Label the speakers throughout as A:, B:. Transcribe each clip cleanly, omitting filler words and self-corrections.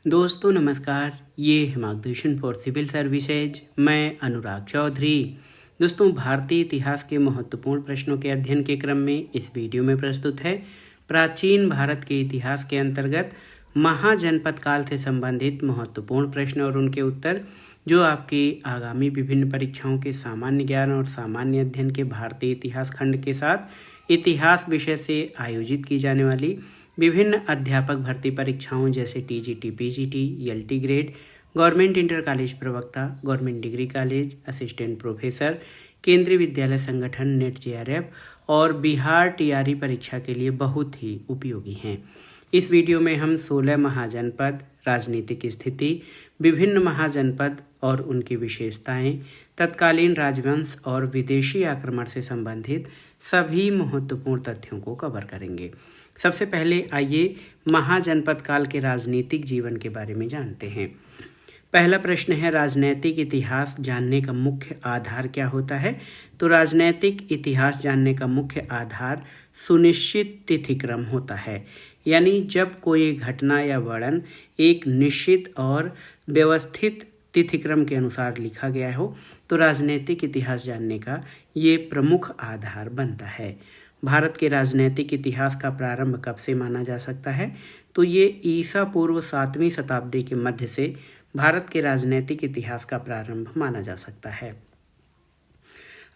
A: दोस्तों नमस्कार, ये है मार्गदर्शन फॉर सिविल सर्विसेज। मैं अनुराग चौधरी। दोस्तों, भारतीय इतिहास के महत्वपूर्ण प्रश्नों के अध्ययन के क्रम में इस वीडियो में प्रस्तुत है प्राचीन भारत के इतिहास के अंतर्गत महाजनपद काल से संबंधित महत्वपूर्ण प्रश्न और उनके उत्तर, जो आपके आगामी विभिन्न परीक्षाओं के सामान्य ज्ञान और सामान्य अध्ययन के भारतीय इतिहास खंड के साथ इतिहास विषय से आयोजित की जाने वाली विभिन्न अध्यापक भर्ती परीक्षाओं जैसे TGT, PGT, LT grade, government inter college प्रवक्ता, government degree college, assistant professor, Kendriya Vidyalaya संगठन, नेट जेआरएफ और बिहार टीआरई परीक्षा के लिए बहुत ही उपयोगी हैं। इस वीडियो में हम 16 महाजनपद, राजनीतिक स्थिति, विभिन्न महाजनपद और उनकी विशेषताएं, तत्कालीन राजवंश और विदेशी आक्रमण से संबंधित सभी महत्वपूर्ण तथ्यों को कवर करेंगे। सबसे पहले आइए महाजनपद काल के राजनीतिक जीवन के बारे में जानते हैं। पहला प्रश्न है, राजनैतिक इतिहास जानने का मुख्य आधार क्या होता है? तो राजनैतिक इतिहास जानने का मुख्य आधार सुनिश्चित तिथिक्रम होता है, यानी जब कोई घटना या वर्णन एक निश्चित और व्यवस्थित तिथिक्रम के अनुसार लिखा गया हो तो राजनैतिक इतिहास जानने का ये प्रमुख आधार बनता है। भारत के राजनैतिक इतिहास का प्रारंभ कब से माना जा सकता है? तो ये ईसा पूर्व 7वीं शताब्दी के मध्य से भारत के राजनैतिक इतिहास का प्रारंभ माना जा सकता है।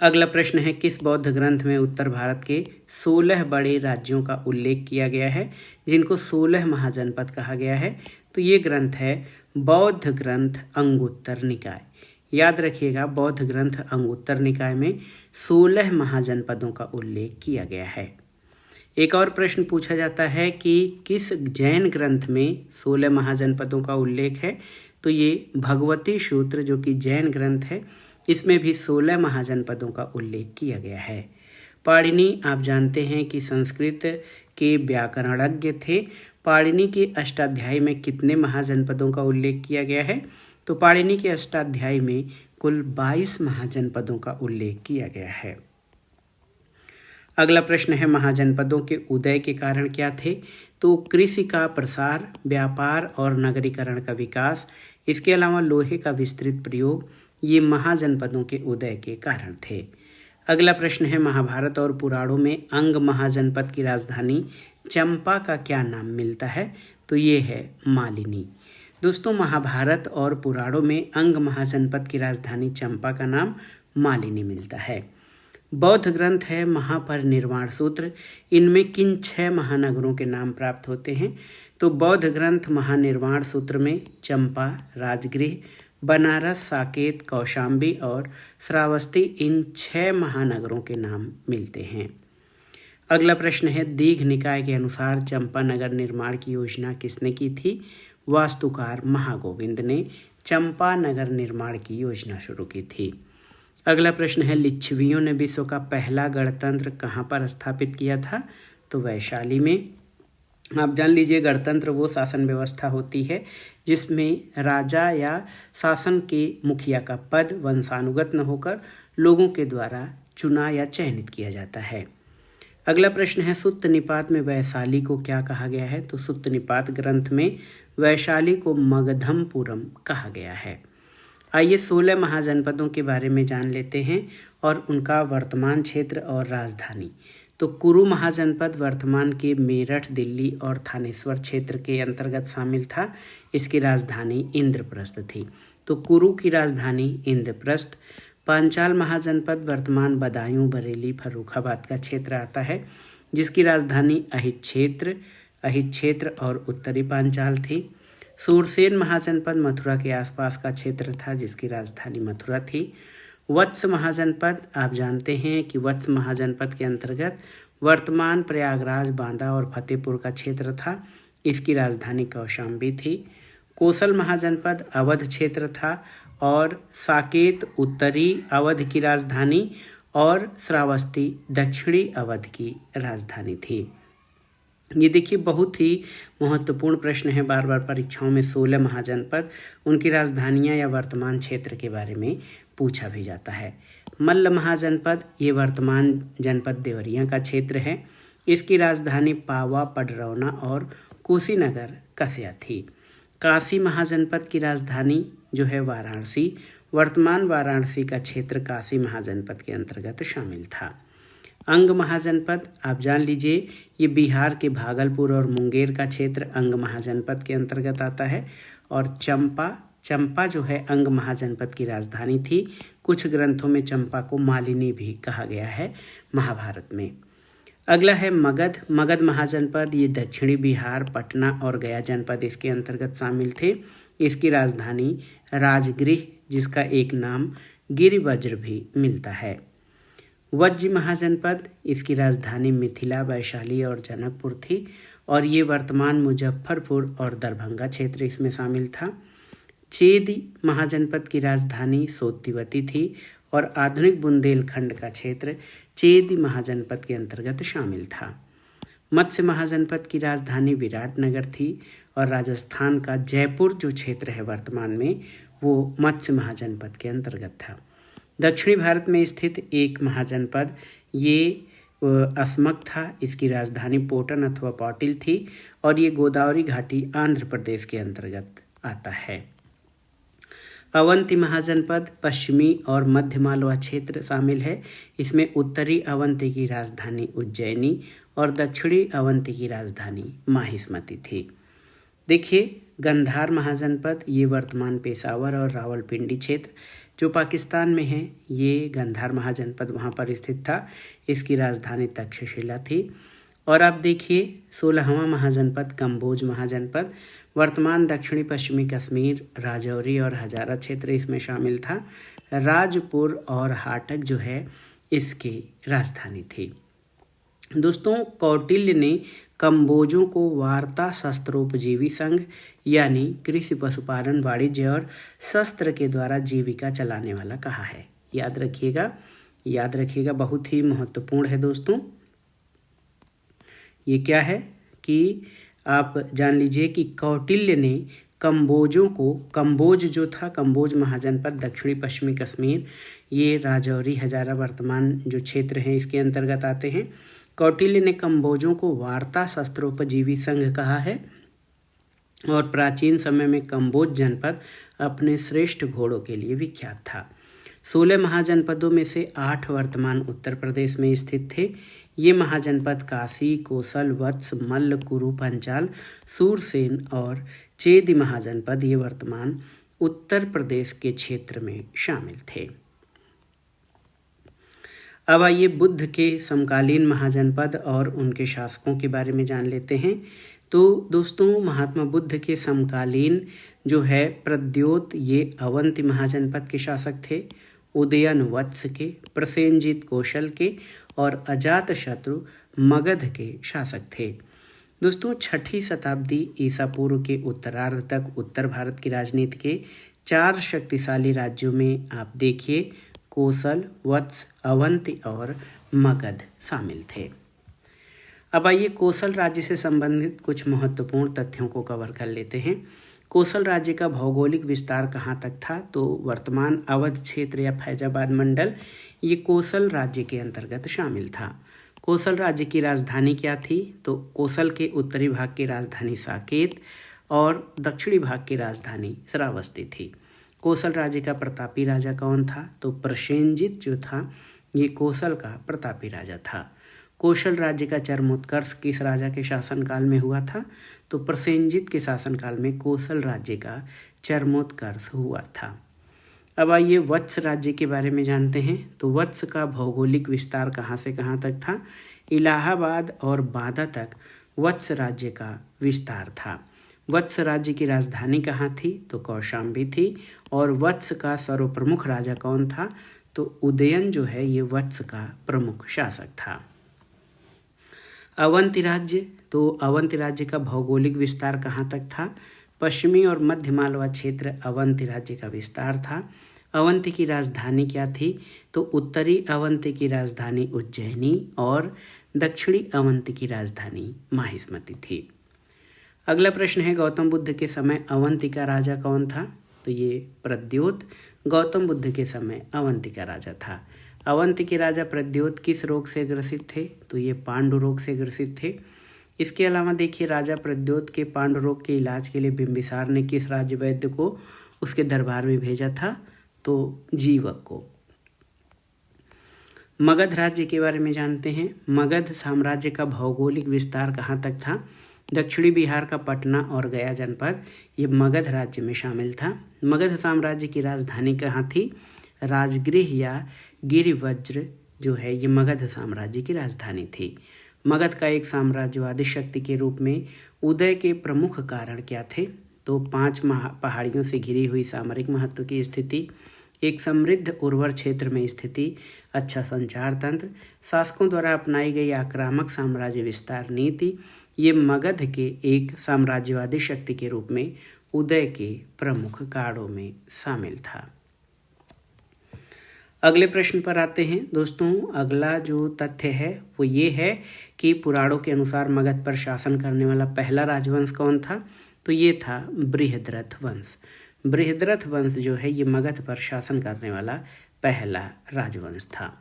A: अगला प्रश्न है, किस बौद्ध ग्रंथ में उत्तर भारत के 16 बड़े राज्यों का उल्लेख किया गया है, जिनको 16 महाजनपद कहा गया है? तो ये ग्रंथ है बौद्ध ग्रंथ अंगुत्तर निकाय। याद रखिएगा, बौद्ध ग्रंथ अंगुत्तर निकाय में 16 महाजनपदों का उल्लेख किया गया है। एक और प्रश्न पूछा जाता है कि किस जैन ग्रंथ में 16 महाजनपदों का उल्लेख है? तो ये भगवती सूत्र, जो कि जैन ग्रंथ है, इसमें भी 16 महाजनपदों का उल्लेख किया गया है। पाणिनि, आप जानते हैं कि संस्कृत के व्याकरणज्ञ थे। पाणिनि के अष्टाध्यायी में कितने महाजनपदों का उल्लेख किया गया है? तो पाणिनि के अष्टाध्यायी में कुल 22 महाजनपदों का उल्लेख किया गया है। अगला प्रश्न है, महाजनपदों के उदय के कारण क्या थे? तो कृषि का प्रसार, व्यापार और नगरीकरण का विकास, इसके अलावा लोहे का विस्तृत प्रयोग, ये महाजनपदों के उदय के कारण थे। अगला प्रश्न है, महाभारत और पुराणों में अंग महाजनपद की राजधानी चंपा का क्या नाम मिलता है? तो ये है मालिनी। दोस्तों, महाभारत और पुराणों में अंग महाजनपद की राजधानी चंपा का नाम मालिनी मिलता है। बौद्ध ग्रंथ है महापरिनिर्वाण सूत्र। इनमें किन 6 महानगरों के नाम प्राप्त होते हैं? तो बौद्ध ग्रंथ महानिर्वाण सूत्र में चंपा, राजगृह, बनारस, साकेत, कौशाम्बी और श्रावस्ती, इन 6 महानगरों के नाम मिलते हैं। अगला प्रश्न है, दीघ निकाय के अनुसार चंपा नगर निर्माण की योजना किसने की थी? वास्तुकार महागोविंद ने चंपा नगर निर्माण की योजना शुरू की थी। अगला प्रश्न है, लिच्छवियों ने विश्व का पहला गणतंत्र कहाँ पर स्थापित किया था? तो वैशाली में। आप जान लीजिए, गणतंत्र वो शासन व्यवस्था होती है जिसमें राजा या शासन के मुखिया का पद वंशानुगत न होकर लोगों के द्वारा चुना या चयनित किया जाता है। अगला प्रश्न है, सुत्त निपात में वैशाली को क्या कहा गया है? तो सुत्त निपात ग्रंथ में वैशाली को मगधमपुरम कहा गया है। आइए 16 महाजनपदों के बारे में जान लेते हैं और उनका वर्तमान क्षेत्र और राजधानी। तो कुरु महाजनपद वर्तमान के मेरठ, दिल्ली और थानेश्वर क्षेत्र के अंतर्गत शामिल था। इसकी राजधानी इंद्रप्रस्थ थी। तो कुरु की राजधानी इंद्रप्रस्थ। पांचाल महाजनपद वर्तमान बदायूं, बरेली, फर्रुखाबाद का क्षेत्र आता है, जिसकी राजधानी अहित क्षेत्र और उत्तरी पांचाल थी। सूरसेन महाजनपद मथुरा के आसपास का क्षेत्र था, जिसकी राजधानी मथुरा थी। वत्स महाजनपद, आप जानते हैं कि वत्स महाजनपद के अंतर्गत वर्तमान प्रयागराज, बांदा और फतेहपुर का क्षेत्र था। इसकी राजधानी कौशाम्बी थी। कोसल महाजनपद अवध क्षेत्र था और साकेत उत्तरी अवध की राजधानी और श्रावस्ती दक्षिणी अवध की राजधानी थी। ये देखिए, बहुत ही महत्वपूर्ण प्रश्न है। बार बार परीक्षाओं में 16 महाजनपद, उनकी राजधानियां या वर्तमान क्षेत्र के बारे में पूछा भी जाता है। मल्ल महाजनपद, ये वर्तमान जनपद देवरिया का क्षेत्र है। इसकी राजधानी पावा, पडरौना और कुशीनगर कस्या थी। काशी महाजनपद की राजधानी जो है वाराणसी, वर्तमान वाराणसी का क्षेत्र काशी महाजनपद के अंतर्गत शामिल था। अंग महाजनपद आप जान लीजिए, ये बिहार के भागलपुर और मुंगेर का क्षेत्र अंग महाजनपद के अंतर्गत आता है। और चंपा जो है अंग महाजनपद की राजधानी थी। कुछ ग्रंथों में चंपा को मालिनी भी कहा गया है महाभारत में। अगला है मगध महाजनपद, ये दक्षिणी बिहार, पटना और गया जनपद इसके अंतर्गत शामिल थे। इसकी राजधानी राजगृह, जिसका एक नाम गिरिवज्र भी मिलता है। वज्ज महाजनपद, इसकी राजधानी मिथिला, वैशाली और जनकपुर थी और ये वर्तमान मुजफ्फरपुर और दरभंगा क्षेत्र इसमें शामिल था। चेदी महाजनपद की राजधानी सोत्तीवती थी और आधुनिक बुंदेलखंड का क्षेत्र चेदी महाजनपद के अंतर्गत शामिल था। मत्स्य महाजनपद की राजधानी विराटनगर थी और राजस्थान का जयपुर जो क्षेत्र है वर्तमान में, वो मत्स्य महाजनपद के अंतर्गत था। दक्षिणी भारत में स्थित एक महाजनपद ये अस्मक था, इसकी राजधानी पोटन अथवा पाटिल थी और ये गोदावरी घाटी आंध्र प्रदेश के अंतर्गत आता है। अवंती महाजनपद पश्चिमी और मध्य मालवा क्षेत्र शामिल है। इसमें उत्तरी अवंती की राजधानी उज्जैनी और दक्षिणी अवंती की राजधानी माहिष्मती थी। देखिए, गंधार महाजनपद ये वर्तमान पेशावर और रावलपिंडी क्षेत्र जो पाकिस्तान में है, ये गंधार महाजनपद वहाँ पर स्थित था। इसकी राजधानी तक्षशिला थी। और आप देखिए 16वां महाजनपद कम्बोज महाजनपद, वर्तमान दक्षिणी पश्चिमी कश्मीर, राजौरी और हजारा क्षेत्र इसमें शामिल था। राजपुर और हाटक जो है इसकी राजधानी थी। दोस्तों, कौटिल्य ने कम्बोजों को वार्ता शस्त्रोपजीवी संघ यानी कृषि, पशुपालन, वाणिज्य और शस्त्र के द्वारा जीविका चलाने वाला कहा है। याद रखिएगा, बहुत ही महत्वपूर्ण है दोस्तों। ये क्या है कि आप जान लीजिए कि कौटिल्य ने कम्बोजों को, कम्बोज जो था, कम्बोज महाजनपद दक्षिणी पश्चिमी कश्मीर, ये राजौरी, हजारा वर्तमान जो क्षेत्र हैं इसके अंतर्गत आते हैं। कौटिल्य ने कम्बोजों को वार्ता शस्त्रोपजीवी संघ कहा है और प्राचीन समय में कम्बोज जनपद अपने श्रेष्ठ घोड़ों के लिए विख्यात था। 16 महाजनपदों में से 8 वर्तमान उत्तर प्रदेश में स्थित थे। ये महाजनपद काशी, कोसल, वत्स, मल्ल, कुरु, पंचाल, सूरसेन और चेदी महाजनपद ये वर्तमान उत्तर प्रदेश के क्षेत्र में शामिल थे। अब आइए बुद्ध के समकालीन महाजनपद और उनके शासकों के बारे में जान लेते हैं। तो दोस्तों, महात्मा बुद्ध के समकालीन जो है प्रद्योत, ये अवंती महाजनपद के शासक थे। उदयन वत्स के, प्रसेनजीत कौशल के और अजातशत्रु मगध के शासक थे। दोस्तों, 6ठी शताब्दी ईसा पूर्व के उत्तरार्ध तक उत्तर भारत की राजनीति के 4 शक्तिशाली राज्यों में आप देखिए कोसल, वत्स, अवंती और मगध शामिल थे। अब आइए कोसल राज्य से संबंधित कुछ महत्वपूर्ण तथ्यों को कवर कर लेते हैं। कोसल राज्य का भौगोलिक विस्तार कहाँ तक था? तो वर्तमान अवध क्षेत्र या फैजाबाद मंडल ये कोसल राज्य के अंतर्गत शामिल था। कोसल राज्य की राजधानी क्या थी? तो कोसल के उत्तरी भाग की राजधानी साकेत और दक्षिणी भाग की राजधानी श्रावस्ती थी। कोसल राज्य का प्रतापी राजा कौन था? तो प्रसेनजीत जो था ये कोसल का प्रतापी राजा था। कोसल राज्य का चरमोत्कर्ष किस राजा के शासनकाल में हुआ था? तो प्रसेनजीत के शासनकाल में कोसल राज्य का चरमोत्कर्ष हुआ था। अब आइए वत्स राज्य के बारे में जानते हैं। तो वत्स का भौगोलिक विस्तार कहाँ से कहाँ तक था? इलाहाबाद और बांदा तक वत्स राज्य का विस्तार था। वत्स राज्य की राजधानी कहाँ थी? तो कौशाम्बी थी। और वत्स का सर्वप्रमुख राजा कौन था? तो उदयन जो है ये वत्स का प्रमुख शासक था। अवंती राज्य, तो अवंती राज्य का भौगोलिक विस्तार कहाँ तक था? पश्चिमी और मध्य मालवा क्षेत्र अवंती राज्य का विस्तार था। अवंती की राजधानी क्या थी? तो उत्तरी अवंती की राजधानी उज्जैनी और दक्षिणी अवंती की राजधानी माहिष्मती थी। अगला प्रश्न है, गौतम बुद्ध के समय अवंती का राजा कौन था? तो ये प्रद्योत गौतम बुद्ध के समय अवंती का राजा था। अवंती के राजा प्रद्योत किस रोग से ग्रसित थे? तो ये पांडु रोग से ग्रसित थे। इसके अलावा देखिए राजा प्रद्योत के पांडुरोग के इलाज के लिए बिंबिसार ने किस राज्य वैद्य को उसके दरबार में भेजा था? तो जीवक को। मगध राज्य के बारे में जानते हैं। मगध साम्राज्य का भौगोलिक विस्तार कहाँ तक था? दक्षिणी बिहार का पटना और गया जनपद ये मगध राज्य में शामिल था। मगध साम्राज्य की राजधानी कहाँ थी? राजगृह या गिरिवज्र जो है ये मगध साम्राज्य की राजधानी थी। मगध का एक साम्राज्यवादी शक्ति के रूप में उदय के प्रमुख कारण क्या थे? तो 5 पहाड़ियों से घिरी हुई सामरिक महत्व की स्थिति, एक समृद्ध उर्वर क्षेत्र में स्थिति, अच्छा संचार तंत्र, शासकों द्वारा अपनाई गई आक्रामक साम्राज्य विस्तार नीति, ये मगध के एक साम्राज्यवादी शक्ति के रूप में उदय के प्रमुख कारणों में शामिल था। अगले प्रश्न पर आते हैं दोस्तों। अगला जो तथ्य है वो ये है कि पुराणों के अनुसार मगध पर शासन करने वाला पहला राजवंश कौन था? तो ये था बृहद्रथ वंश। बृहद्रथ वंश जो है ये मगध पर शासन करने वाला पहला राजवंश था।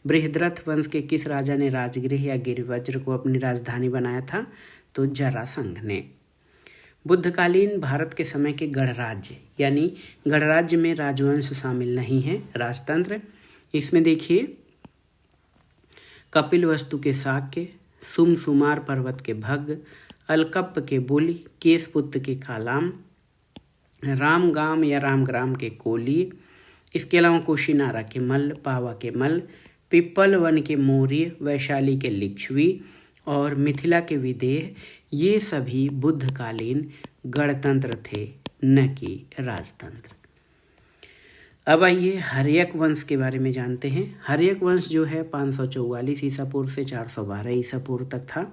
A: बृहद्रथ वंश के किस राजा ने राजगृह या गिरिवज्र को अपनी राजधानी बनाया था? तो जरासंध ने। बुद्धकालीन भारत के समय के गणराज्य यानी गणराज्य में राजवंश शामिल नहीं है, राजतंत्र। इसमें देखिए कपिलवस्तु के शाक्य, सुमसुमार पर्वत के भग्ग, अलकप्प के बुल, केशपुत्र के कालाम, रामगाम या रामग्राम के कोली, इसके अलावा कुशीनारा के मल्ल, पावा के मल्ल, पिप्पल वन के मौर्य, वैशाली के लिच्छवी और मिथिला के विदेह, ये सभी बुद्धकालीन गणतंत्र थे, न कि राजतंत्र। अब आइए हर्यक वंश के बारे में जानते हैं। हर्यक वंश जो है 544 ईसा पूर्व से 412 ईसा पूर्व तक था।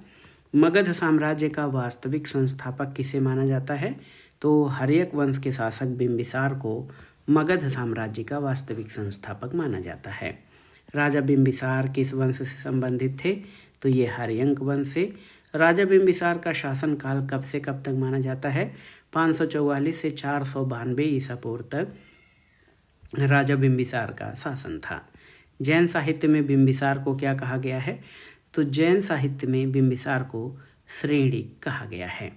A: मगध साम्राज्य का वास्तविक संस्थापक किसे माना जाता है? तो हर्यक वंश के शासक बिंबिसार को मगध साम्राज्य का वास्तविक संस्थापक माना जाता है। राजा बिंबिसार किस वंश से संबंधित थे? तो ये हर्यक वंश से। राजा बिंबिसार का शासनकाल कब से कब तक माना जाता है? 544 से 492 ईसा पूर्व तक राजा बिंबिसार का शासन था। जैन साहित्य में बिंबिसार को क्या कहा गया है? तो जैन साहित्य में बिंबिसार को श्रेणी कहा गया है।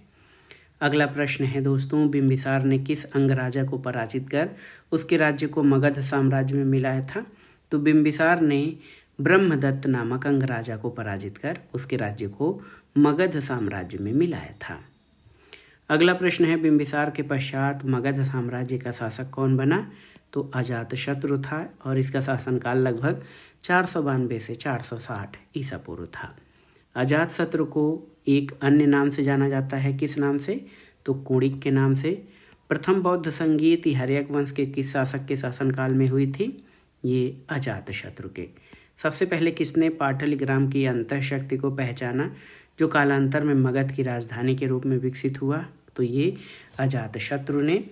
A: अगला प्रश्न है दोस्तों, बिंबिसार ने किस अंगराजा को पराजित कर उसके राज्य को मगध साम्राज्य में मिलाया था? तो बिंबिसार ने ब्रह्मदत्त नामक अंगराजा को पराजित कर उसके राज्य को मगध साम्राज्य में मिलाया था। अगला प्रश्न है, बिंबिसार के पश्चात मगध साम्राज्य का शासक कौन बना? तो अजातशत्रु था और इसका शासनकाल लगभग 492 से 460 ईसा पूर्व था। अजातशत्रु को एक अन्य नाम से जाना जाता है, किस नाम से? तो कुणिक के नाम से। प्रथम बौद्ध संगीत हर्यक वंश के किस शासक के शासनकाल में हुई थी? ये अजातशत्रु के। सबसे पहले किसने पाटलिग्राम की अंतःशक्ति को पहचाना जो कालांतर में मगध की राजधानी के रूप में विकसित हुआ? तो ये अजातशत्रु ने।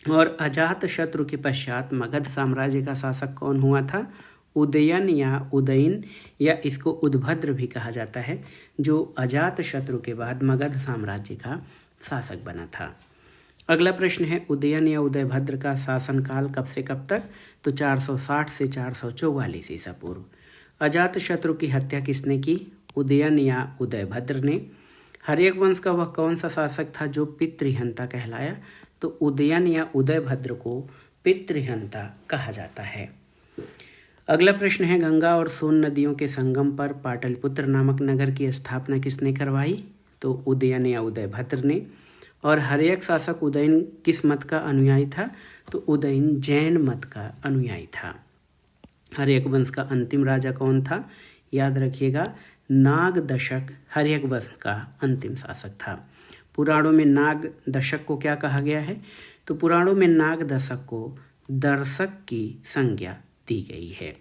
A: और अजातशत्रु के पश्चात मगध साम्राज्य का शासक कौन हुआ था? उदयन या उदयन या इसको उद्भद्र भी कहा जाता है, जो अजातशत्रु के बाद मगध साम्राज्य का शासक बना था। अगला प्रश्न है, उदयन या उदयभद्र का शासनकाल कब से कब तक? तो 460 से 444 ईसा पूर्व। अजातशत्रु की हत्या किसने की? उदयन या उदयभद्र ने। हर्यक वंश का वह कौन सा शासक था जो पितृहंता कहलाया? तो उदयन या उदयभद्र को पितृहंता कहा जाता है। अगला प्रश्न है, गंगा और सोन नदियों के संगम पर पाटलिपुत्र नामक नगर की स्थापना किसने करवाई? तो उदयन या उदयभद्र ने। और हर्यक शासक उदयन किस मत का अनुयायी था? तो उदयन जैन मत का अनुयायी था। हर्यक वंश का अंतिम राजा कौन था? याद रखिएगा, नागदशक हर्यक वंश का अंतिम शासक था। पुराणों में नागदशक को क्या कहा गया है? तो पुराणों में नागदशक को दर्शक की संज्ञा दी गई है।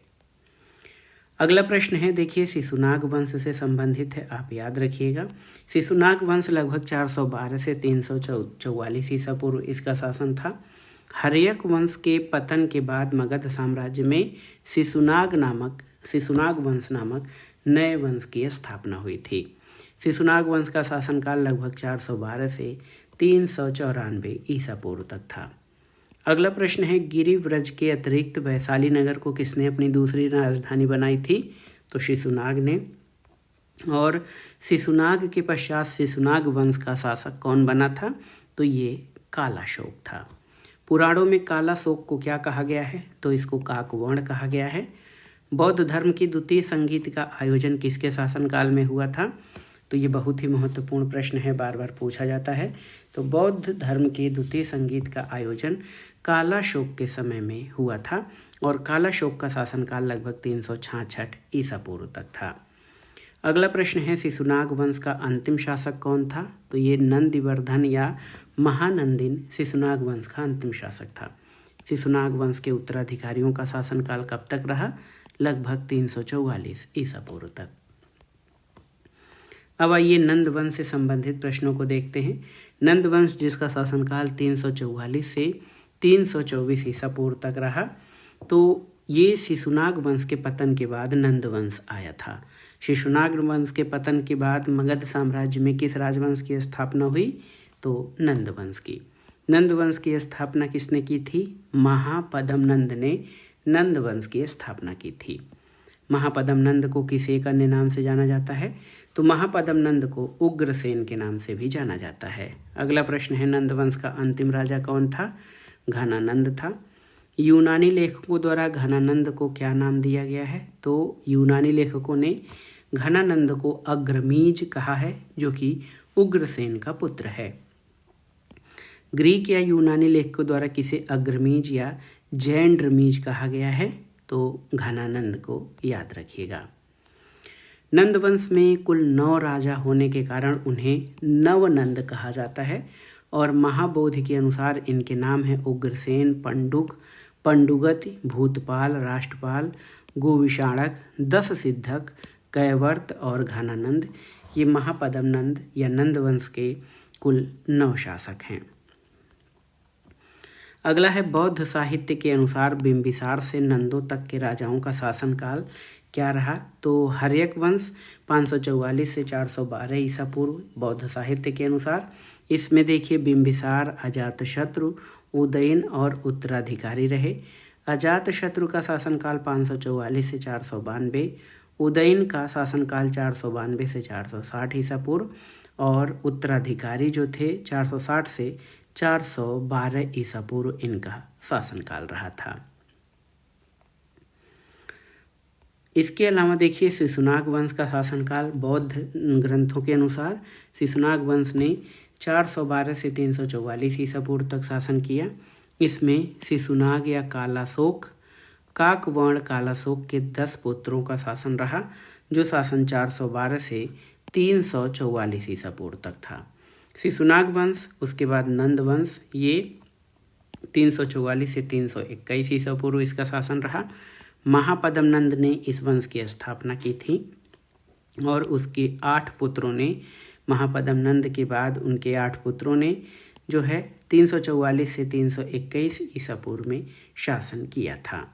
A: अगला प्रश्न है, देखिए शिशुनाग वंश से संबंधित है, आप याद रखिएगा। शिशुनाग वंश लगभग 412 से 344 ईसा पूर्व इसका शासन था। हर्यक वंश के पतन के बाद मगध साम्राज्य में शिशुनाग वंश नामक नए वंश की स्थापना हुई थी। शिशुनाग वंश का शासनकाल लगभग 412 से 394 ईसा पूर्व तक था। अगला प्रश्न है, गिरिव्रज के अतिरिक्त वैशाली नगर को किसने अपनी दूसरी राजधानी बनाई थी? तो शिशुनाग ने। और शिशुनाग के पश्चात शिशुनाग वंश का शासक कौन बना था? तो ये कालाशोक था। पुराणों में कालाशोक को क्या कहा गया है? तो इसको काकवर्ण कहा गया है। बौद्ध धर्म की द्वितीय संगीत का आयोजन किसके शासनकाल में हुआ था? तो ये बहुत ही महत्वपूर्ण प्रश्न है, बार बार पूछा जाता है। तो बौद्ध धर्म के द्वितीय संगीत का आयोजन कालाशोक के समय में हुआ था और कालाशोक का शासनकाल लगभग 366 ईसा पूर्व तक था। अगला प्रश्न है, शिशुनाग वंश का अंतिम शासक कौन था? तो ये नंदिवर्धन या महानंदिन शिशुनाग वंश का अंतिम शासक था। शिशुनाग वंश के उत्तराधिकारियों का शासनकाल कब तक रहा? लगभग 344 ईसा पूर्व तक। अब आइए नंद वंश से संबंधित प्रश्नों को देखते हैं। नंद वंश जिसका शासनकाल 344 से 324 ईसा पूर्व तक रहा, तो ये शिशुनाग वंश के पतन के बाद नंद वंश आया था। शिशुनाग वंश के पतन के बाद मगध साम्राज्य में किस राजवंश की स्थापना हुई? तो नंद वंश की। नंद वंश की स्थापना किसने की थी? महापद्म नंद ने नंद वंश की स्थापना की थी। महापद्म नंद को किस एक अन्य नाम से जाना जाता है? तो महापद्म नंद को उग्रसेन के नाम से भी जाना जाता है। अगला प्रश्न है, नंद वंश का अंतिम राजा कौन था? घनानंद था। यूनानी लेखकों द्वारा घनानंद को क्या नाम दिया गया है? तो यूनानी लेखकों ने घनानंद को अग्रमीज कहा है, जो कि उग्रसेन का पुत्र है। ग्रीक या यूनानी लेखकों द्वारा किसे अग्रमीज या जैंड्रमीज कहा गया है? तो घनानंद को याद रखिएगा। नंद वंश में कुल 9 राजा होने के कारण उन्हें नवनंद कहा जाता है और महाबोधि के अनुसार इनके नाम हैं उग्रसेन, पंडुक, पंडुगति, भूतपाल, राष्ट्रपाल, गोविषाणक, 10 सिद्धक, कैवर्त और घनानंद। ये महापद्म नंद या नंद वंश के कुल 9 शासक हैं। अगला है, बौद्ध साहित्य के अनुसार बिंबिसार से नंदों तक के राजाओं का शासनकाल क्या रहा? तो हर्यक वंश 544 से 412 ईसा पूर्व बौद्ध साहित्य के अनुसार। इसमें देखिए बिंबिसार, अजातशत्रु, उदयन और उत्तराधिकारी रहे। अजातशत्रु का शासनकाल 544 से 492, उदयन का शासनकाल 492 से 460 ईसा पूर्व और उत्तराधिकारी जो थे 460 से 412 ईसा पूर्व इनका शासनकाल रहा था। इसके अलावा देखिए शिशुनाग वंश का शासनकाल बौद्ध ग्रंथों के अनुसार शिशुनाग वंश ने 412 से 344 ईसा पूर्व तक शासन किया। इसमें शिशुनाग या कालाशोक, काकवर्ण कालाशोक के 10 पुत्रों का शासन रहा, जो शासन 412 से 344 ईसा पूर्व तक था। शिशुनाग वंश, उसके बाद नंद वंश, ये 344 से 321 ईसा पूर्व इसका शासन रहा। महापद्म नंद ने इस वंश की स्थापना की थी और उसके 8 पुत्रों ने, महापद्म नंद के बाद उनके 8 पुत्रों ने जो है 344 से 321 ईसा पूर्व में शासन किया था।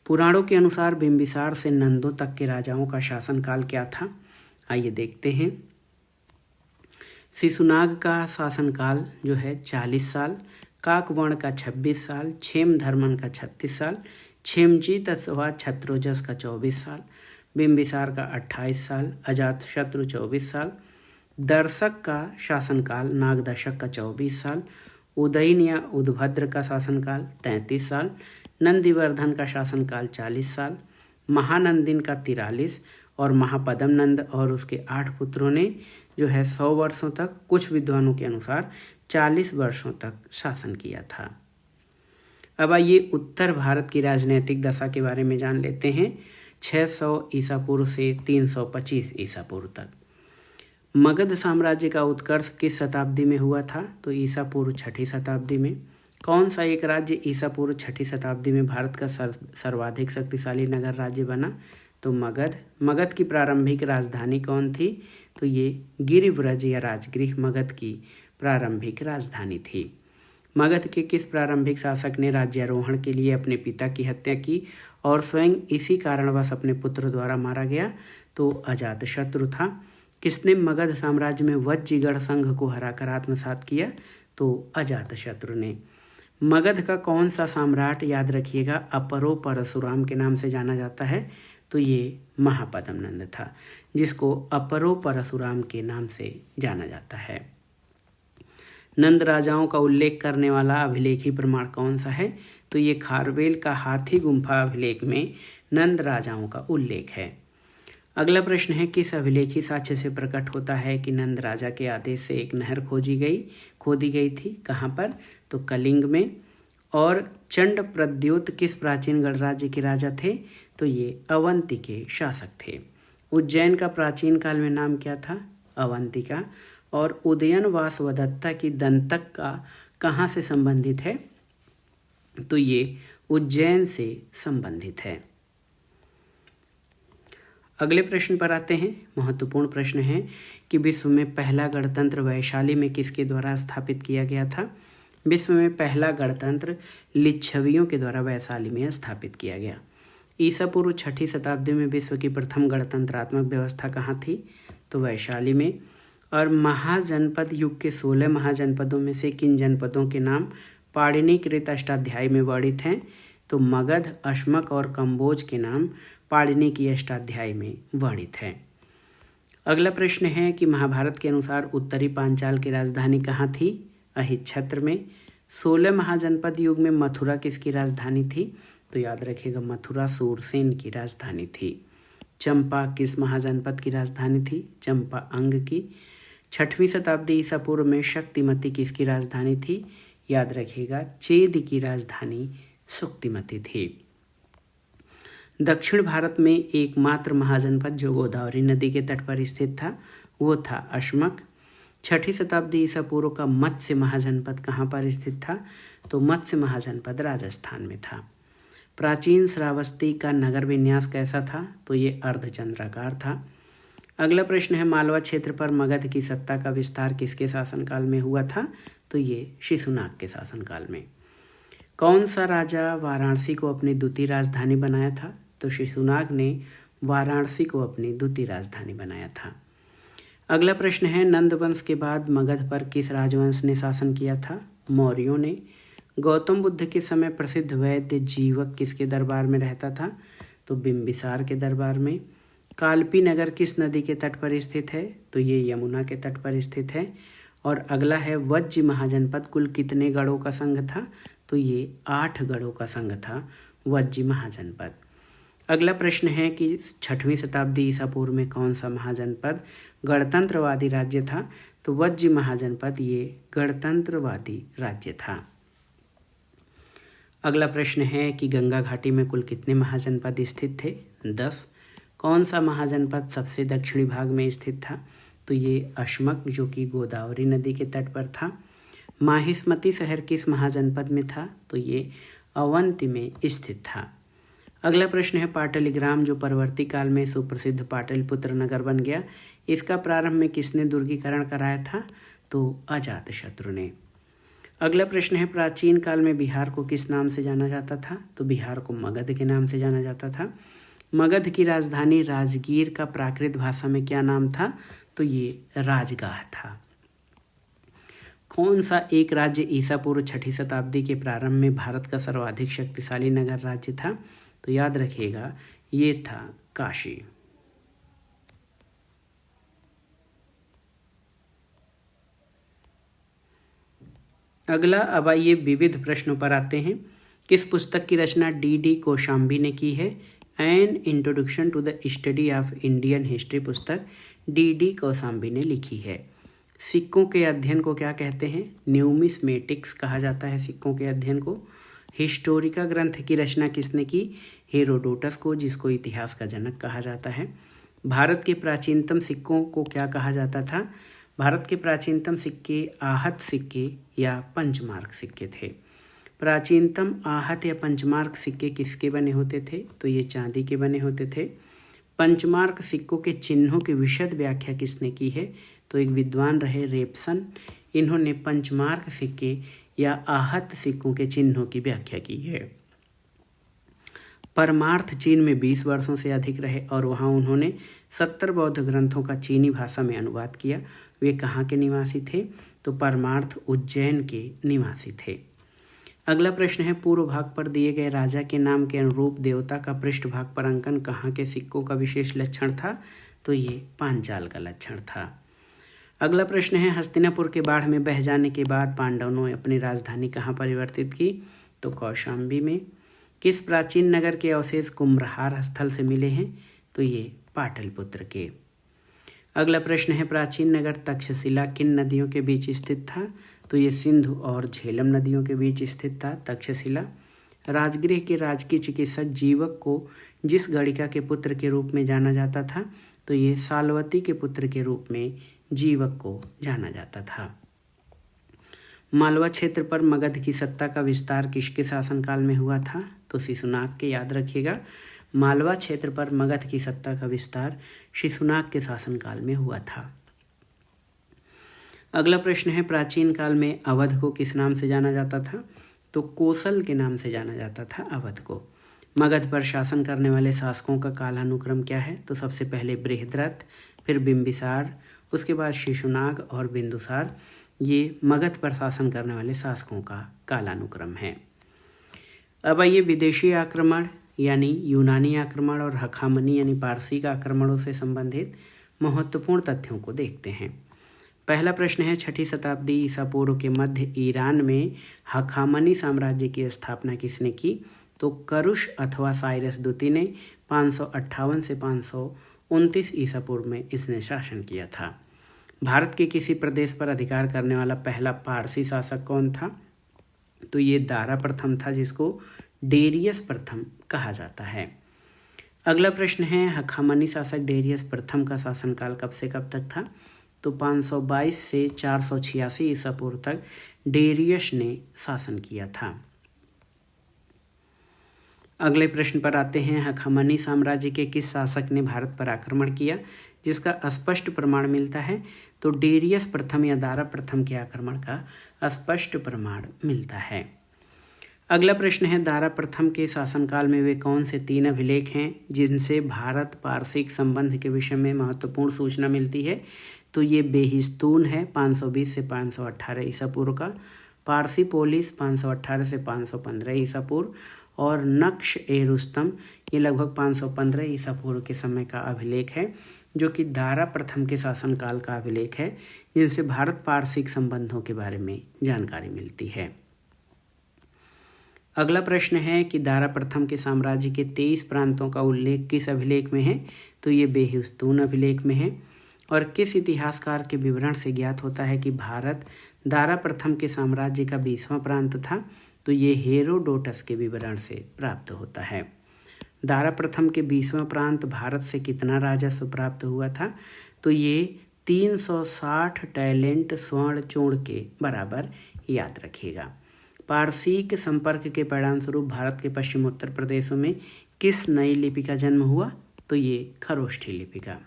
A: पुराणों के अनुसार बिंबिसार से नंदों तक के राजाओं का शासनकाल क्या था? आइए देखते हैं। शिशुनाग का शासनकाल जो है 40 साल, काकवर्ण का 26 साल, क्षेमधर्मन का 36 साल, क्षेमजीत अथवा छत्रोजस का 24 साल, बिंबिसार का 28 साल, अजातशत्रु 24 साल, दर्शक का शासनकाल नागदशक का 24 साल, उदयन या उद्भद्र का शासनकाल 33 साल, नंदिवर्धन का शासनकाल 40 साल, महानंदिन का 43 और महापद्म नंद और उसके 8 पुत्रों ने जो है 100 वर्षों तक, कुछ विद्वानों के अनुसार 40 वर्षों तक शासन किया था। अब आइए उत्तर भारत की राजनीतिक दशा के बारे में जान लेते हैं। 600 ईसा पूर्व से 325 ईसा पूर्व तक मगध साम्राज्य का उत्कर्ष किस शताब्दी में हुआ था? तो ईसा पूर्व 6ठी शताब्दी में। कौन सा एक राज्य ईसा पूर्व 6ठी शताब्दी में भारत का सर्वाधिक शक्तिशाली नगर राज्य बना? तो मगध। मगध की प्रारंभिक राजधानी कौन थी? तो ये गिरिव्रज या राजगृह मगध की प्रारंभिक राजधानी थी। मगध के किस प्रारंभिक शासक ने राज्यारोहण के लिए अपने पिता की हत्या की और स्वयं इसी कारणवश अपने पुत्र द्वारा मारा गया? तो अजातशत्रु था। किसने मगध साम्राज्य में वज्जीगढ़ संघ को हराकर आत्मसात किया? तो अजातशत्रु ने। मगध का कौन सा सम्राट, याद रखिएगा, अपरो परशुराम के नाम से जाना जाता है? तो ये महापद्म नंद था, जिसको अपरो परशुराम के नाम से जाना जाता है। नंद राजाओं का उल्लेख करने वाला अभिलेखी प्रमाण कौन सा है? तो ये खारवेल का हाथी गुम्फा अभिलेख में नंद राजाओं का उल्लेख है। अगला प्रश्न है, किस अभिलेखी साक्ष्य से प्रकट होता है कि नंद राजा के आदेश से एक नहर खोदी गई थी? कहाँ पर? तो कलिंग में। और चंड प्रद्योत किस प्राचीन गणराज्य के राजा थे? तो ये अवंती के शासक थे। उज्जैन का प्राचीन काल में नाम क्या था? अवंतिका। और उदयन वासवदत्ता की दंतक का कहाँ से संबंधित है? तो ये उज्जैन से संबंधित है। अगले प्रश्न पर आते हैं। महत्वपूर्ण प्रश्न है कि विश्व में पहला गणतंत्र वैशाली में किसके द्वारा स्थापित किया गया था? विश्व में पहला गणतंत्र लिच्छवियों के द्वारा वैशाली में स्थापित किया गया। ईसा पूर्व 6ठी शताब्दी में विश्व की प्रथम गणतंत्रात्मक व्यवस्था कहाँ थी? तो वैशाली में। और महाजनपद युग के 16 महाजनपदों में से किन जनपदों के नाम पाणिनिकृत अष्टाध्यायी में वर्णित हैं? तो मगध, अश्मक और कंबोज के नाम पाणिनि की अष्टाध्यायी में वर्णित है। अगला प्रश्न है कि महाभारत के अनुसार उत्तरी पांचाल की राजधानी कहाँ थी? अहिच्छत्र में। 16 महाजनपद युग में मथुरा किसकी राजधानी थी? तो याद रखिएगा, मथुरा सूरसेन की राजधानी थी। चंपा किस महाजनपद की राजधानी थी? चंपा अंग की। 6वीं शताब्दी ईसा पूर्व में शक्तिमती किसकी राजधानी थी? याद रखिएगा, चेद की राजधानी शुक्तिमती थी। दक्षिण भारत में एकमात्र महाजनपद जो गोदावरी नदी के तट पर स्थित था वो था अश्मक। 6ठी शताब्दी ईसा पूर्व का मत्स्य महाजनपद कहाँ पर स्थित था? तो मत्स्य महाजनपद राजस्थान में था। प्राचीन श्रावस्ती का नगर विन्यास कैसा था? तो ये अर्धचंद्राकार था। अगला प्रश्न है, मालवा क्षेत्र पर मगध की सत्ता का विस्तार किसके शासनकाल में हुआ था? तो ये शिशुनाग के शासनकाल में। कौन सा राजा वाराणसी को अपनी द्वितीय राजधानी बनाया था? तो शिशुनाग ने वाराणसी को अपनी द्वितीय राजधानी बनाया था। अगला प्रश्न है, नंद वंश के बाद मगध पर किस राजवंश ने शासन किया था? मौर्यों ने। गौतम बुद्ध के समय प्रसिद्ध वैद्य जीवक किसके दरबार में रहता था? तो बिंबिसार के दरबार में। कालपी नगर किस नदी के तट पर स्थित है? तो ये यमुना के तट पर स्थित है। और अगला है, वज्जी महाजनपद कुल कितने गढ़ों का संघ था? तो ये 8 गढ़ों का संघ था वज्जी महाजनपद। अगला प्रश्न है कि 6वीं शताब्दी ईसा पूर्व में कौन सा महाजनपद गणतंत्रवादी राज्य था? तो वज्जी महाजनपद ये गणतंत्रवादी राज्य था। अगला प्रश्न है कि गंगा घाटी में कुल कितने महाजनपद स्थित थे? 10। कौन सा महाजनपद सबसे दक्षिणी भाग में स्थित था? तो ये अश्मक, जो कि गोदावरी नदी के तट पर था। माहिष्मती शहर किस महाजनपद में था? तो ये अवंती में स्थित था। अगला प्रश्न है, पाटलिग्राम जो परवर्ती काल में सुप्रसिद्ध पाटलिपुत्र नगर बन गया, इसका प्रारंभ में किसने दुर्गीकरण कराया था? तो अजातशत्रु ने। अगला प्रश्न है, प्राचीन काल में बिहार को किस नाम से जाना जाता था? तो बिहार को मगध के नाम से जाना जाता था। मगध की राजधानी राजगीर का प्राकृत भाषा में क्या नाम था? तो ये राजगाह था। कौन सा एक राज्य ईसा पूर्व 6ठी शताब्दी के प्रारंभ में भारत का सर्वाधिक शक्तिशाली नगर राज्य था? तो याद रखिएगा, ये था काशी। अगला अब आइए विविध प्रश्नों पर आते हैं। किस पुस्तक की रचना डी कौशाम्बी ने की है? An introduction to the study of Indian history पुस्तक डी कौशाम्बी ने लिखी है। सिक्कों के अध्ययन को क्या कहते हैं? न्यूमिस्मेटिक्स कहा जाता है सिक्कों के अध्ययन को। हिस्टोरिका ग्रंथ की रचना किसने की? हेरोडोटस को, जिसको इतिहास का जनक कहा जाता है। भारत के प्राचीनतम सिक्कों को क्या कहा जाता था? भारत के प्राचीनतम सिक्के आहत सिक्के या पंचमार्क सिक्के थे। प्राचीनतम आहत या पंचमार्क सिक्के किसके बने होते थे? तो ये चांदी के बने होते थे। पंचमार्क सिक्कों के चिन्हों की विशद व्याख्या किसने की है? तो एक विद्वान रहे रेपसन। इन्होंने पंचमार्क सिक्के या आहत सिक्कों के चिन्हों की व्याख्या की है। परमार्थ चीन में 20 वर्षों से अधिक रहे और वहाँ उन्होंने 70 बौद्ध ग्रंथों का चीनी भाषा में अनुवाद किया। वे कहाँ के निवासी थे? तो परमार्थ उज्जैन के निवासी थे। अगला प्रश्न है, पूर्व भाग पर दिए गए राजा के नाम के अनुरूप देवता का पृष्ठ भाग पर अंकन कहाँ के सिक्कों का विशेष लक्षण था? तो ये पांचाल का लक्षण था। अगला प्रश्न है, हस्तिनापुर के बाढ़ में बह जाने के बाद पांडवों ने अपनी राजधानी कहाँ परिवर्तित की? तो कौशाम्बी में। किस प्राचीन नगर के अवशेष कुम्भरहार स्थल से मिले हैं? तो ये पाटलिपुत्र के। अगला प्रश्न है, प्राचीन नगर तक्षशिला किन नदियों के बीच स्थित था? तो ये सिंधु और झेलम नदियों के बीच स्थित था तक्षशिला। राजगृह के राजकीय चिकित्सक जीवक को जिस गणिका के पुत्र के रूप में जाना जाता था? तो ये सालवती के पुत्र के रूप में जीवक को जाना जाता था। मालवा क्षेत्र पर मगध की सत्ता का विस्तार किसके शासनकाल में हुआ था? तो शिशुनाग के। याद रखिएगा, मालवा क्षेत्र पर मगध की सत्ता का विस्तार शिशुनाग के शासनकाल में हुआ था। अगला प्रश्न है, प्राचीन काल में अवध को किस नाम से जाना जाता था? तो कोसल के नाम से जाना जाता था अवध को। मगध पर शासन करने वाले शासकों का कालानुक्रम क्या है? तो सबसे पहले बृहद्रथ, फिर बिंबिसार, उसके बाद शिशुनाग और बिंदुसार। ये मगध पर शासन करने वाले शासकों का कालानुक्रम है। अब आइए विदेशी आक्रमण यानी यूनानी आक्रमण और हखामनी यानी पारसी का आक्रमणों से संबंधित महत्वपूर्ण तथ्यों को देखते हैं। पहला प्रश्न है, 6ठी शताब्दी ईसा पूर्व के मध्य ईरान में हखामनी साम्राज्य की स्थापना किसने की? तो करुष अथवा साइरस द्वितीय ने 558 से 529 ईसा पूर्व में इसने शासन किया था। भारत के किसी प्रदेश पर अधिकार करने वाला पहला पारसी शासक कौन था? तो ये दारा प्रथम था, जिसको डेरियस प्रथम कहा जाता है। अगला प्रश्न है, हखामनी शासक डेरियस प्रथम का शासनकाल कब से कब तक था? तो 522 से 486 ईसा पूर्व तक डेरियस ने शासन किया था। अगले प्रश्न पर आते हैं, हखामनी साम्राज्य के किस शासक ने भारत पर आक्रमण किया जिसका स्पष्ट प्रमाण मिलता है? तो डेरियस प्रथम या दारा प्रथम के आक्रमण का स्पष्ट प्रमाण मिलता है। अगला प्रश्न है, दारा प्रथम के शासनकाल में वे कौन से 3 अभिलेख हैं जिनसे भारत पारसिक संबंध के विषय में महत्वपूर्ण सूचना मिलती है? तो ये बेहिस्तून है 520 से 518 ईसा पूर्व का, पारसी पोलिस 518 से 515 ईसा पूर्व और नक्श ए रुस्तम ये लगभग 515 ईसा पूर्व के समय का अभिलेख है, जो कि दारा प्रथम के शासनकाल का अभिलेख है, जिनसे भारत पारसिक संबंधों के बारे में जानकारी मिलती है। अगला प्रश्न है कि दारा प्रथम के साम्राज्य के 23 प्रांतों का उल्लेख किस अभिलेख में है? तो ये बेहिस्तून अभिलेख में है। और किस इतिहासकार के विवरण से ज्ञात होता है कि भारत दारा प्रथम के साम्राज्य का 20वां प्रांत था? तो ये हेरोडोटस के विवरण से प्राप्त होता है। दारा प्रथम के 20वां प्रांत भारत से कितना राजस्व प्राप्त हुआ था? तो ये 360 टैलेंट स्वर्ण चूर्ण के बराबर, याद रखिएगा। पारसीक संपर्क के परिणामस्वरूप भारत के पश्चिमोत्तर प्रदेशों में किस नई लिपि का जन्म हुआ? तो ये खरोष्ठी लिपि का।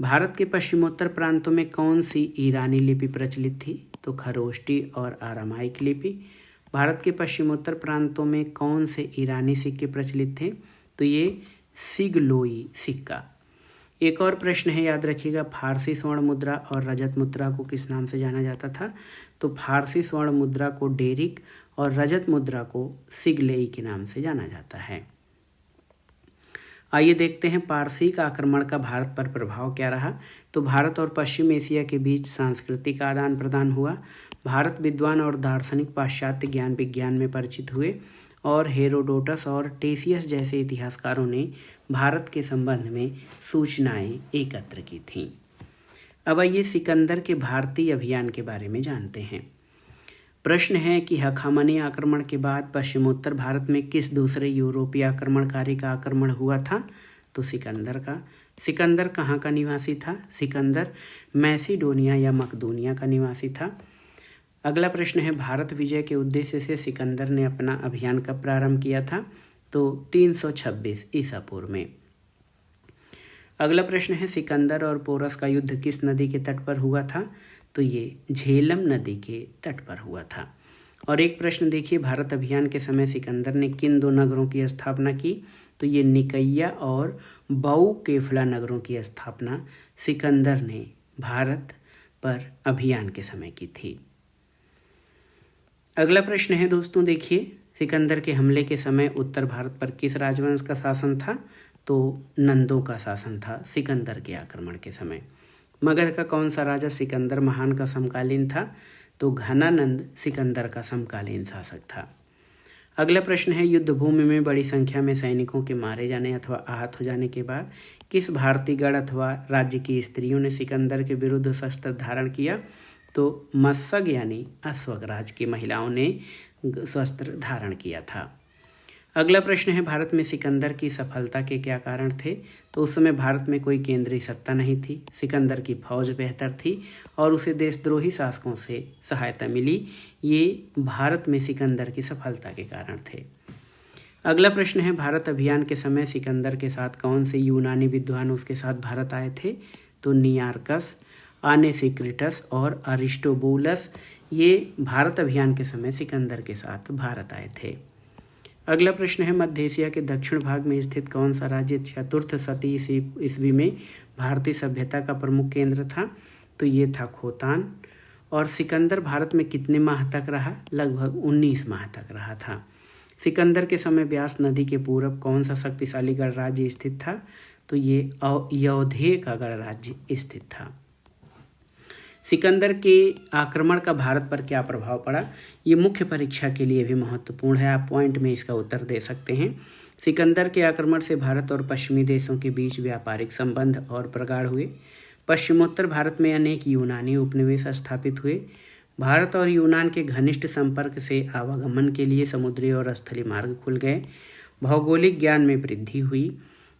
A: भारत के पश्चिमोत्तर प्रांतों में कौन सी ईरानी लिपि प्रचलित थी? तो खरोष्ठी और आरामाइक लिपि। भारत के पश्चिमोत्तर प्रांतों में कौन से ईरानी सिक्के प्रचलित थे? तो ये सिगलोई सिक्का। एक और प्रश्न है, याद रखिएगा, फारसी स्वर्ण मुद्रा और रजत मुद्रा को किस नाम से जाना जाता था? तो फारसी स्वर्ण मुद्रा को डेरिक और रजत मुद्रा को सिगलेई के नाम से जाना जाता है। आइए देखते हैं पारसिक आक्रमण का भारत पर प्रभाव क्या रहा। तो भारत और पश्चिम एशिया के बीच सांस्कृतिक आदान प्रदान हुआ। भारत विद्वान और दार्शनिक पाश्चात्य ज्ञान विज्ञान में परिचित हुए और हेरोडोटस और टेसियस जैसे इतिहासकारों ने भारत के संबंध में सूचनाएं एकत्र की थीं। अब आइए सिकंदर के भारतीय अभियान के बारे में जानते हैं। प्रश्न है कि हखामनी आक्रमण के बाद पश्चिमोत्तर भारत में किस दूसरे यूरोपीय आक्रमणकारी का आक्रमण हुआ था? तो सिकंदर का। सिकंदर कहाँ का निवासी था? सिकंदर मैसिडोनिया या मकदूनिया का निवासी था। अगला प्रश्न है, भारत विजय के उद्देश्य से सिकंदर ने अपना अभियान कब प्रारंभ किया था? तो 326 ईसा पूर्व में। अगला प्रश्न है, सिकंदर और पोरस का युद्ध किस नदी के तट पर हुआ था? तो ये झेलम नदी के तट पर हुआ था। और एक प्रश्न देखिए, भारत अभियान के समय सिकंदर ने किन 2 नगरों की स्थापना की? तो ये निकैया और बाऊ केफला नगरों की स्थापना सिकंदर ने भारत पर अभियान के समय की थी। अगला प्रश्न है दोस्तों, देखिए सिकंदर के हमले के समय उत्तर भारत पर किस राजवंश का शासन था? तो नंदों का शासन था सिकंदर के आक्रमण के समय। मगध का कौन सा राजा सिकंदर महान का समकालीन था? तो घनानंद सिकंदर का समकालीन शासक था। अगला प्रश्न है, युद्ध भूमि में बड़ी संख्या में सैनिकों के मारे जाने अथवा आहत हो जाने के बाद किस भारतीय गढ़ अथवा राज्य की स्त्रियों ने सिकंदर के विरुद्ध शस्त्र धारण किया? तो मत्सग यानी अश्वक राज की महिलाओं ने शस्त्र धारण किया था। अगला प्रश्न है, भारत में सिकंदर की सफलता के क्या कारण थे? तो उस समय भारत में कोई केंद्रीय सत्ता नहीं थी, सिकंदर की फौज बेहतर थी और उसे देशद्रोही शासकों से सहायता मिली। ये भारत में सिकंदर की सफलता के कारण थे। अगला प्रश्न है, भारत अभियान के समय सिकंदर के साथ कौन से यूनानी विद्वान उसके साथ भारत आए थे? तो नियार्कस, आनेसिक्रिटस और अरिस्टोबुलस ये भारत अभियान के समय सिकंदर के साथ भारत आए थे। अगला प्रश्न है, मध्य एशिया के दक्षिण भाग में स्थित कौन सा राज्य चतुर्थ शती ईस्वी में भारतीय सभ्यता का प्रमुख केंद्र था? तो ये था खोतान। और सिकंदर भारत में कितने माह तक रहा? लगभग 19 माह तक रहा था। सिकंदर के समय ब्यास नदी के पूरब कौन सा शक्तिशाली गणराज्य स्थित था? तो ये अवधेय का गणराज्य स्थित था। सिकंदर के आक्रमण का भारत पर क्या प्रभाव पड़ा? ये मुख्य परीक्षा के लिए भी महत्वपूर्ण है, आप पॉइंट में इसका उत्तर दे सकते हैं। सिकंदर के आक्रमण से भारत और पश्चिमी देशों के बीच व्यापारिक संबंध और प्रगाढ़ हुए। पश्चिमोत्तर भारत में अनेक यूनानी उपनिवेश स्थापित हुए। भारत और यूनान के घनिष्ठ संपर्क से आवागमन के लिए समुद्री और स्थलीय मार्ग खुल गए। भौगोलिक ज्ञान में वृद्धि हुई।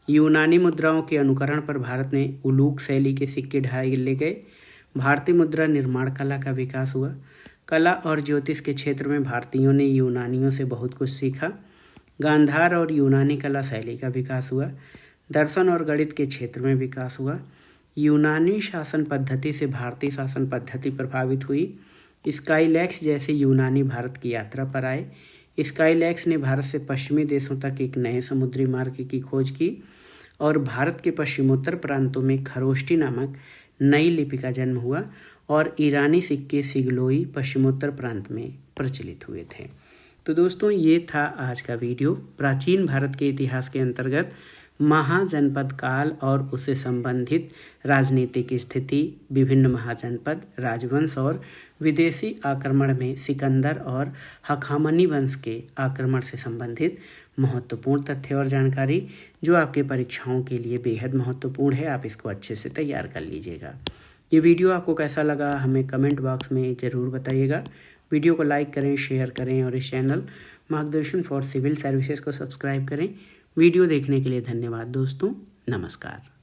A: यूनानी मुद्राओं के अनुकरण पर भारत ने उलूक शैली के सिक्के ढाले गए। भारतीय मुद्रा निर्माण कला का विकास हुआ। कला और ज्योतिष के क्षेत्र में भारतीयों ने यूनानियों से बहुत कुछ सीखा। गांधार और यूनानी कला शैली का विकास हुआ। दर्शन और गणित के क्षेत्र में विकास हुआ। यूनानी शासन पद्धति से भारतीय शासन पद्धति प्रभावित हुई। स्काईलैक्स जैसे यूनानी भारत की यात्रा पर आए। स्काईलैक्स ने भारत से पश्चिमी देशों तक एक नए समुद्री मार्ग की खोज की और भारत के पश्चिमोत्तर प्रांतों में खरोष्टी नामक नई लिपि का जन्म हुआ और ईरानी सिक्के सिगलोई पश्चिमोत्तर प्रांत में प्रचलित हुए थे। तो दोस्तों, ये था आज का वीडियो प्राचीन भारत के इतिहास के अंतर्गत महाजनपद काल और उससे संबंधित राजनीतिक स्थिति, विभिन्न महाजनपद, राजवंश और विदेशी आक्रमण में सिकंदर और हखामनी वंश के आक्रमण से संबंधित महत्वपूर्ण तथ्य और जानकारी जो आपके परीक्षाओं के लिए बेहद महत्वपूर्ण है। आप इसको अच्छे से तैयार कर लीजिएगा। ये वीडियो आपको कैसा लगा हमें कमेंट बॉक्स में ज़रूर बताइएगा। वीडियो को लाइक करें, शेयर करें और इस चैनल मार्गदर्शन फॉर सिविल सर्विसेज को सब्सक्राइब करें। वीडियो देखने के लिए धन्यवाद दोस्तों। नमस्कार।